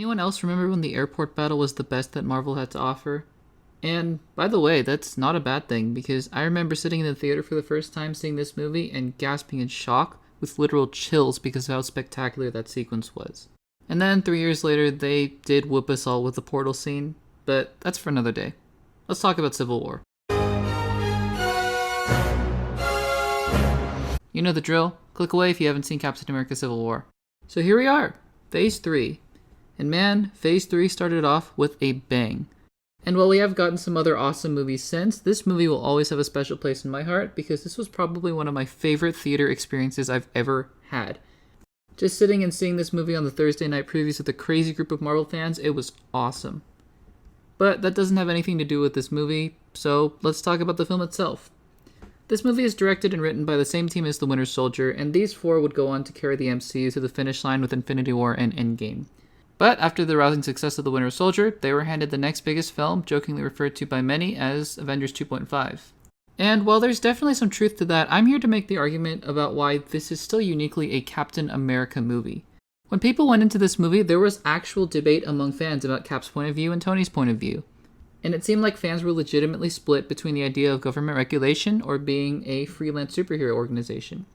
Anyone else remember when the airport battle was the best that Marvel had to offer? And, by the way, that's not a bad thing, because I remember sitting in the theater for the first time seeing this movie and gasping in shock with literal chills because of how spectacular that sequence was. And then 3 years later, they did whoop us all with the portal scene, but that's for another day. Let's talk about Civil War. You know the drill. Click away if you haven't seen Captain America Civil War. So here we are, Phase 3. And man, Phase 3 started off with a bang. And while we have gotten some other awesome movies since, this movie will always have a special place in my heart because this was probably one of my favorite theater experiences I've ever had. Just sitting and seeing this movie on the Thursday night previews with a crazy group of Marvel fans, it was awesome. But that doesn't have anything to do with this movie, so let's talk about the film itself. This movie is directed and written by the same team as The Winter Soldier, and these four would go on to carry the MCU to the finish line with Infinity War and Endgame. But after the rousing success of The Winter Soldier, they were handed the next biggest film, jokingly referred to by many as Avengers 2.5. And while there's definitely some truth to that, I'm here to make the argument about why this is still uniquely a Captain America movie. When people went into this movie, there was actual debate among fans about Cap's point of view and Tony's point of view. And it seemed like fans were legitimately split between the idea of government regulation or being a freelance superhero organization.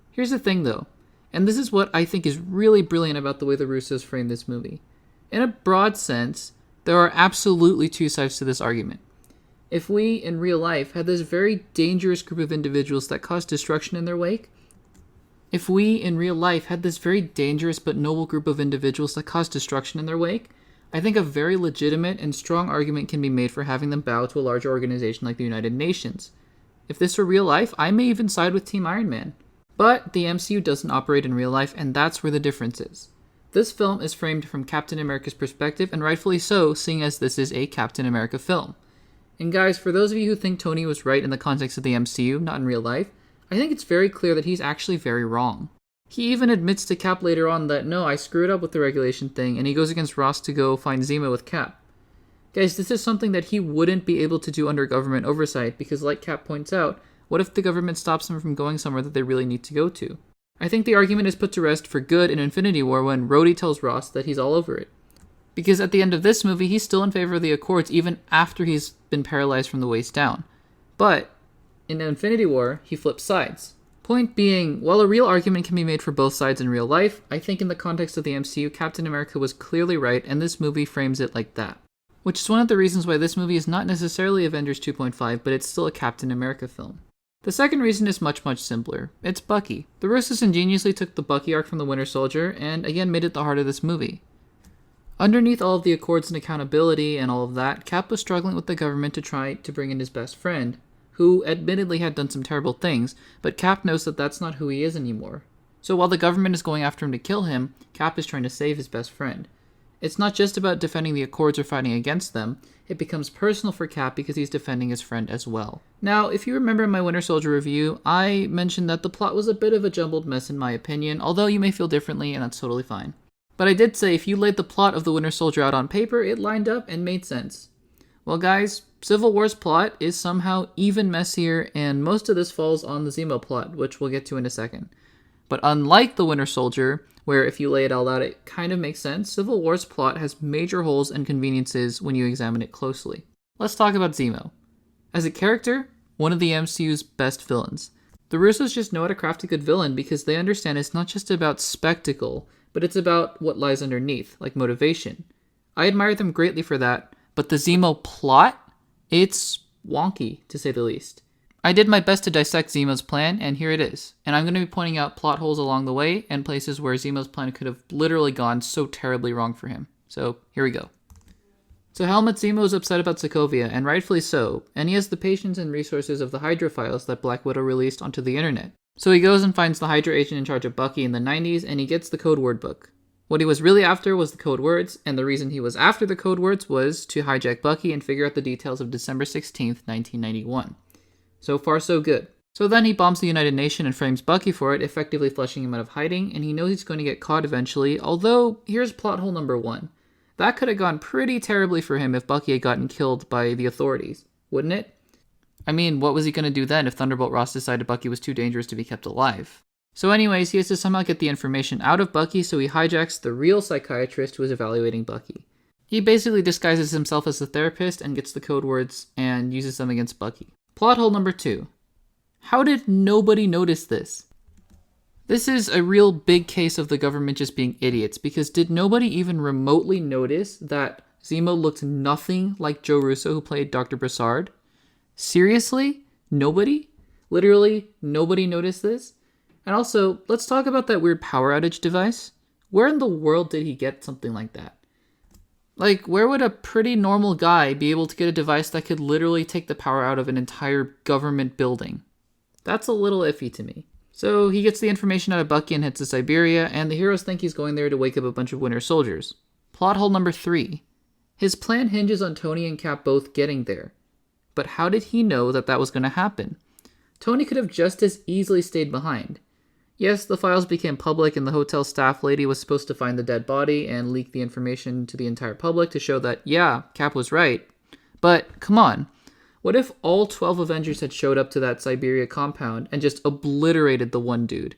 Here's the thing though, and this is what I think is really brilliant about the way the Russos framed this movie. In a broad sense, there are absolutely two sides to this argument. If we, in real life, had this very dangerous group of individuals that caused destruction in their wake, I think a very legitimate and strong argument can be made for having them bow to a larger organization like the United Nations. If this were real life, I may even side with Team Iron Man. But the MCU doesn't operate in real life, and that's where the difference is. This film is framed from Captain America's perspective, and rightfully so, seeing as this is a Captain America film. And guys, for those of you who think Tony was right in the context of the MCU, not in real life, I think it's very clear that he's actually very wrong. He even admits to Cap later on that, no, I screwed up with the regulation thing, and he goes against Ross to go find Zemo with Cap. Guys, this is something that he wouldn't be able to do under government oversight, because like Cap points out, what if the government stops them from going somewhere that they really need to go to? I think the argument is put to rest for good in Infinity War when Rhodey tells Ross that he's all over it. Because at the end of this movie, he's still in favor of the Accords even after he's been paralyzed from the waist down. But in Infinity War, he flips sides. Point being, while a real argument can be made for both sides in real life, I think in the context of the MCU, Captain America was clearly right, and this movie frames it like that. Which is one of the reasons why this movie is not necessarily Avengers 2.5, but it's still a Captain America film. The second reason is much, much simpler. It's Bucky. The Russos ingeniously took the Bucky arc from the Winter Soldier, and again made it the heart of this movie. Underneath all of the Accords and accountability and all of that, Cap was struggling with the government to try to bring in his best friend, who admittedly had done some terrible things, but Cap knows that that's not who he is anymore. So while the government is going after him to kill him, Cap is trying to save his best friend. It's not just about defending the Accords or fighting against them, it becomes personal for Cap because he's defending his friend as well. Now, if you remember my Winter Soldier review, I mentioned that the plot was a bit of a jumbled mess in my opinion, although you may feel differently and that's totally fine. But I did say if you laid the plot of the Winter Soldier out on paper, it lined up and made sense. Well guys, Civil War's plot is somehow even messier, and most of this falls on the Zemo plot, which we'll get to in a second. But unlike the Winter Soldier, where if you lay it all out it kind of makes sense, Civil War's plot has major holes and conveniences when you examine it closely. Let's talk about Zemo. As a character, one of the MCU's best villains. The Russos just know how to craft a good villain because they understand it's not just about spectacle, but it's about what lies underneath, like motivation. I admire them greatly for that, but the Zemo plot? It's wonky, to say the least. I did my best to dissect Zemo's plan, and here it is. And I'm going to be pointing out plot holes along the way, and places where Zemo's plan could have literally gone so terribly wrong for him. So, here we go. So Helmut Zemo is upset about Sokovia, and rightfully so, and he has the patience and resources of the Hydra files that Black Widow released onto the internet. So he goes and finds the Hydra agent in charge of Bucky in the 90s, and he gets the code word book. What he was really after was the code words, and the reason he was after the code words was to hijack Bucky and figure out the details of December 16th, 1991. So far, so good. So then he bombs the United Nations and frames Bucky for it, effectively flushing him out of hiding, and he knows he's going to get caught eventually, although here's plot hole number 1. That could have gone pretty terribly for him if Bucky had gotten killed by the authorities, wouldn't it? I mean, what was he going to do then if Thunderbolt Ross decided Bucky was too dangerous to be kept alive? So anyways, he has to somehow get the information out of Bucky, so he hijacks the real psychiatrist who is evaluating Bucky. He basically disguises himself as a therapist and gets the code words and uses them against Bucky. Plot hole number 2. How did nobody notice this? This is a real big case of the government just being idiots, because did nobody even remotely notice that Zemo looked nothing like Joe Russo, who played Dr. Broussard? Seriously? Nobody? Literally nobody noticed this? And also, let's talk about that weird power outage device. Where in the world did he get something like that? Like, where would a pretty normal guy be able to get a device that could literally take the power out of an entire government building? That's a little iffy to me. So he gets the information out of Bucky and heads to Siberia, and the heroes think he's going there to wake up a bunch of Winter Soldiers. Plot hole number 3. His plan hinges on Tony and Cap both getting there. But how did he know that that was going to happen? Tony could have just as easily stayed behind. Yes, the files became public and the hotel staff lady was supposed to find the dead body and leak the information to the entire public to show that, yeah, Cap was right. But, come on. What if all 12 Avengers had showed up to that Siberia compound and just obliterated the one dude?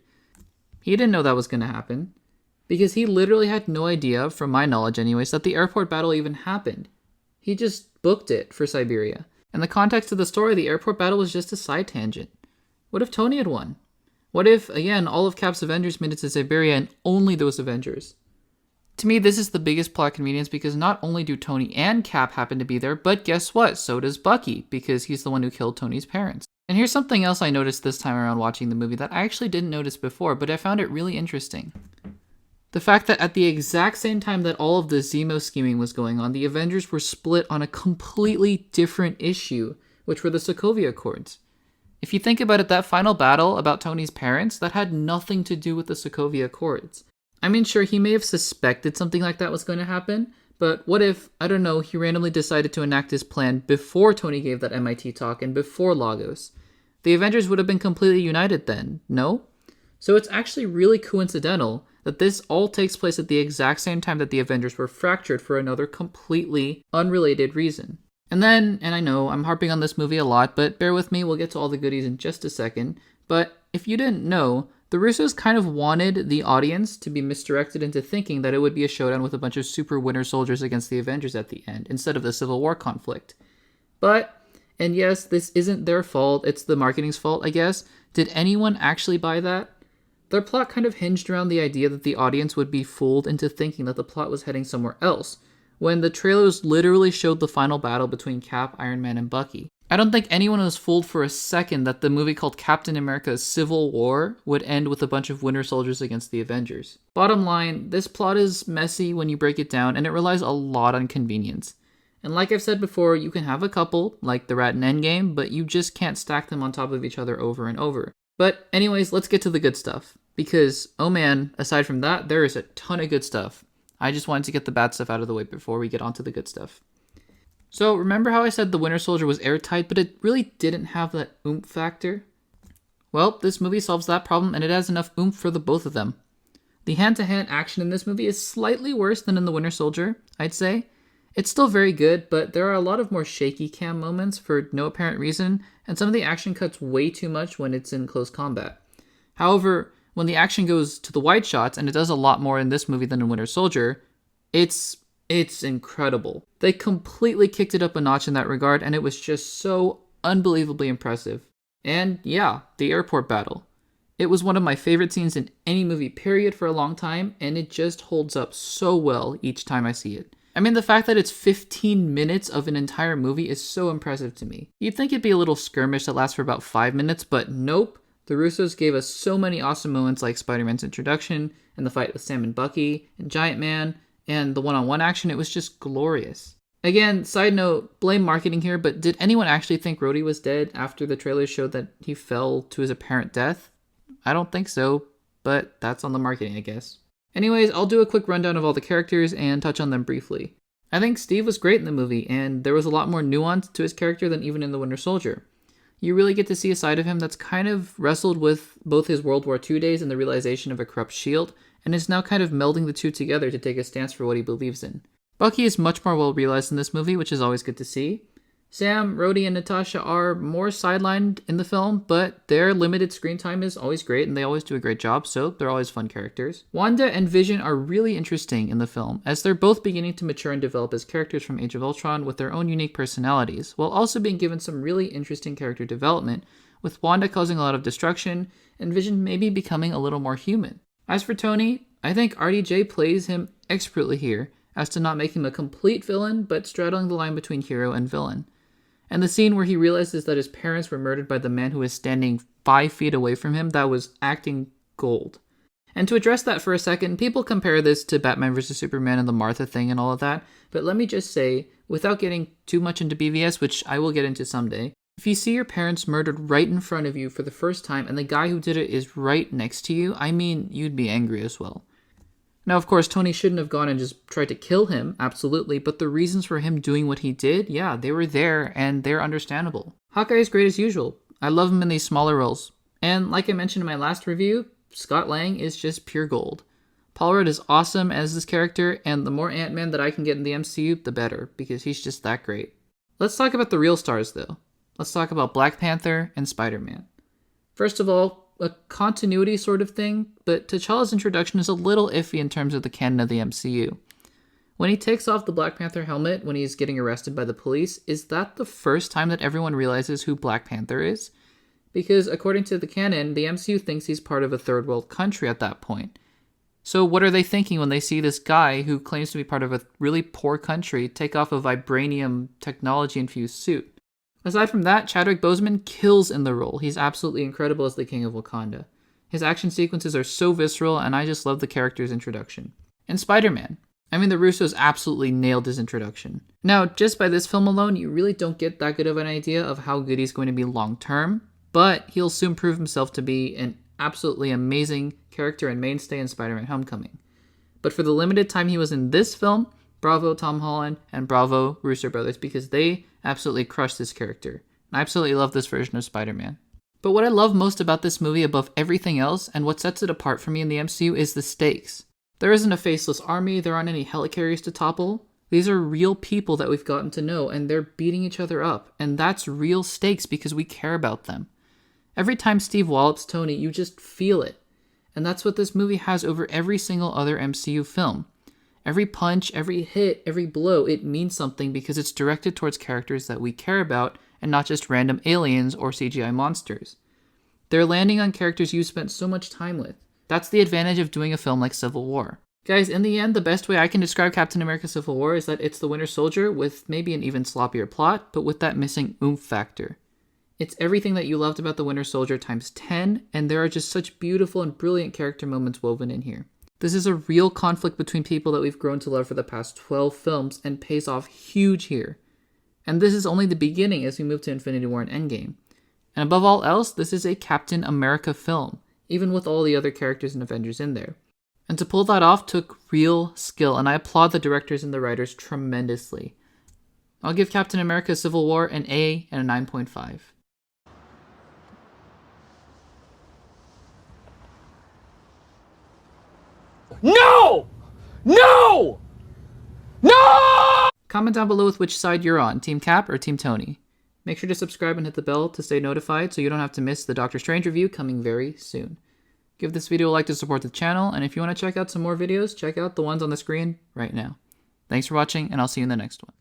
He didn't know that was going to happen. Because he literally had no idea, from my knowledge anyways, that the airport battle even happened. He just booked it for Siberia. In the context of the story, the airport battle was just a side tangent. What if Tony had won? What if, again, all of Cap's Avengers made it to Siberia and only those Avengers? To me, this is the biggest plot convenience because not only do Tony and Cap happen to be there, but guess what? So does Bucky, because he's the one who killed Tony's parents. And here's something else I noticed this time around watching the movie that I actually didn't notice before, but I found it really interesting. The fact that at the exact same time that all of the Zemo scheming was going on, the Avengers were split on a completely different issue, which were the Sokovia Accords. If you think about it, that final battle about Tony's parents, that had nothing to do with the Sokovia Accords. I mean, sure, he may have suspected something like that was going to happen, but what if, I don't know, he randomly decided to enact his plan before Tony gave that MIT talk and before Lagos? The Avengers would have been completely united then, no? So it's actually really coincidental that this all takes place at the exact same time that the Avengers were fractured for another completely unrelated reason. And then, and I know I'm harping on this movie a lot, but bear with me, we'll get to all the goodies in just a second. But if you didn't know, the Russos kind of wanted the audience to be misdirected into thinking that it would be a showdown with a bunch of super Winter Soldiers against the Avengers at the end, instead of the Civil War conflict. But, and yes, this isn't their fault, it's the marketing's fault, I guess. Did anyone actually buy that? Their plot kind of hinged around the idea that the audience would be fooled into thinking that the plot was heading somewhere else, when the trailers literally showed the final battle between Cap, Iron Man, and Bucky. I don't think anyone was fooled for a second that the movie called Captain America Civil War would end with a bunch of Winter Soldiers against the Avengers. Bottom line, this plot is messy when you break it down, and it relies a lot on convenience. And like I've said before, you can have a couple, like the Rat in Endgame, but you just can't stack them on top of each other over and over. But anyways, let's get to the good stuff. Because, oh man, aside from that, there is a ton of good stuff. I just wanted to get the bad stuff out of the way before we get onto the good stuff. So, remember how I said the Winter Soldier was airtight, but it really didn't have that oomph factor? Well, this movie solves that problem, and it has enough oomph for the both of them. The hand-to-hand action in this movie is slightly worse than in the Winter Soldier, I'd say. It's still very good, but there are a lot of more shaky cam moments for no apparent reason, and some of the action cuts way too much when it's in close combat. However, when the action goes to the wide shots, and it does a lot more in this movie than in Winter Soldier, it's incredible. They completely kicked it up a notch in that regard, and it was just so unbelievably impressive. And yeah, the airport battle. It was one of my favorite scenes in any movie, period, for a long time, and it just holds up so well each time I see it. I mean, the fact that it's 15 minutes of an entire movie is so impressive to me. You'd think it'd be a little skirmish that lasts for about 5 minutes, but nope. The Russos gave us so many awesome moments like Spider-Man's introduction, and the fight with Sam and Bucky, and Giant Man, and the one-on-one action. It was just glorious. Again, side note, blame marketing here, but did anyone actually think Rhodey was dead after the trailers showed that he fell to his apparent death? I don't think so, but that's on the marketing, I guess. Anyways, I'll do a quick rundown of all the characters and touch on them briefly. I think Steve was great in the movie, and there was a lot more nuance to his character than even in the Winter Soldier. You really get to see a side of him that's kind of wrestled with both his World War II days and the realization of a corrupt S.H.I.E.L.D., and is now kind of melding the two together to take a stance for what he believes in. Bucky is much more well realized in this movie, which is always good to see. Sam, Rhodey, and Natasha are more sidelined in the film, but their limited screen time is always great, and they always do a great job, so they're always fun characters. Wanda and Vision are really interesting in the film, as they're both beginning to mature and develop as characters from Age of Ultron with their own unique personalities, while also being given some really interesting character development, with Wanda causing a lot of destruction, and Vision maybe becoming a little more human. As for Tony, I think RDJ plays him expertly here, as to not make him a complete villain, but straddling the line between hero and villain. And the scene where he realizes that his parents were murdered by the man who was standing 5 feet away from him, that was acting gold. And to address that for a second, people compare this to Batman vs. Superman and the Martha thing and all of that, but let me just say, without getting too much into BVS, which I will get into someday, if you see your parents murdered right in front of you for the first time and the guy who did it is right next to you, I mean, you'd be angry as well. Now, of course, Tony shouldn't have gone and just tried to kill him, absolutely, but the reasons for him doing what he did, yeah, they were there, and they're understandable. Hawkeye is great as usual. I love him in these smaller roles. And like I mentioned in my last review, Scott Lang is just pure gold. Paul Rudd is awesome as this character, and the more Ant-Man that I can get in the MCU, the better, because he's just that great. Let's talk about the real stars, though. Let's talk about Black Panther and Spider-Man. First of all, a continuity sort of thing, but T'Challa's introduction is a little iffy in terms of the canon of the MCU. When he takes off the Black Panther helmet when he's getting arrested by the police, is that the first time that everyone realizes who Black Panther is? Because according to the canon, the MCU thinks he's part of a third world country at that point. So what are they thinking when they see this guy who claims to be part of a really poor country take off a vibranium technology-infused suit? Aside from that, Chadwick Boseman kills in the role. He's absolutely incredible as the King of Wakanda. His action sequences are so visceral, and I just love the character's introduction. And Spider-Man. I mean, the Russos absolutely nailed his introduction. Now, just by this film alone, you really don't get that good of an idea of how good he's going to be long-term, but he'll soon prove himself to be an absolutely amazing character and mainstay in Spider-Man Homecoming. But for the limited time he was in this film, bravo Tom Holland and bravo Russo brothers, because they absolutely crushed this character. I absolutely love this version of Spider-Man. But what I love most about this movie above everything else, and what sets it apart for me in the MCU, is the stakes. There isn't a faceless army, there aren't any helicarriers to topple. These are real people that we've gotten to know, and they're beating each other up. And that's real stakes because we care about them. Every time Steve wallops Tony, you just feel it. And that's what this movie has over every single other MCU film. Every punch, every hit, every blow, it means something because it's directed towards characters that we care about and not just random aliens or CGI monsters. They're landing on characters you spent so much time with. That's the advantage of doing a film like Civil War. Guys, in the end, the best way I can describe Captain America Civil War is that it's the Winter Soldier with maybe an even sloppier plot, but with that missing oomph factor. It's everything that you loved about the Winter Soldier times 10, and there are just such beautiful and brilliant character moments woven in here. This is a real conflict between people that we've grown to love for the past 12 films and pays off huge here. And this is only the beginning as we move to Infinity War and Endgame. And above all else, this is a Captain America film, even with all the other characters and Avengers in there. And to pull that off took real skill, and I applaud the directors and the writers tremendously. I'll give Captain America Civil War an A and a 9.5. No! No! No! Comment down below with which side you're on, Team Cap or Team Tony. Make sure to subscribe and hit the bell to stay notified so you don't have to miss the Doctor Strange review coming very soon. Give this video a like to support the channel, and if you want to check out some more videos, check out the ones on the screen right now. Thanks for watching, and I'll see you in the next one.